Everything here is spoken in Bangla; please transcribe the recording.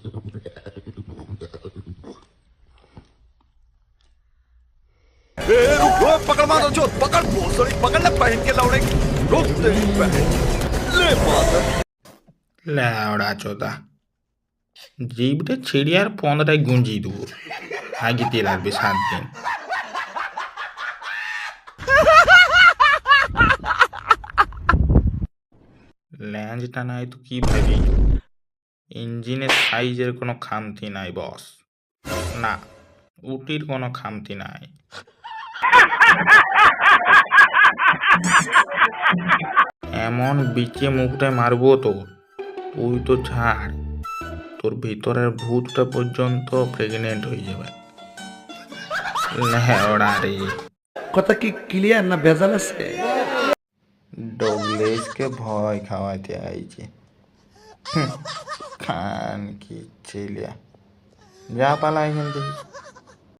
रुक पकड़ मार दो पकड़ भोसड़ी पकड़ ले पहन के लौड़े रुक तेरी बहन ले मार লেওড়া চোদা জিভটা ছিঁড়ে আর 15টায় গুঁজিয়ে দেবো। আগিতে লাগবে 7 দিন। ল্যাঞ্চটা নাই তো কি ভাবি, ইঞ্জিনের সাইজের কোনো খামতি নাই বস, না উটির কোনো খামতি নাই। এমন বিচে মুখটা মারবো তো তুই তো ছাড়, তোর ভিতরের ভূতটা পর্যন্ত প্রেগনেন্ট হয়ে যাবে। লেওড়া রে, কথা কি ক্লিয়ার না ভেজাল আছে? ডগলেসকে ভয় খাওয়াতে আইছে। খান কি ছেলে, যা পালা এখান থেকে।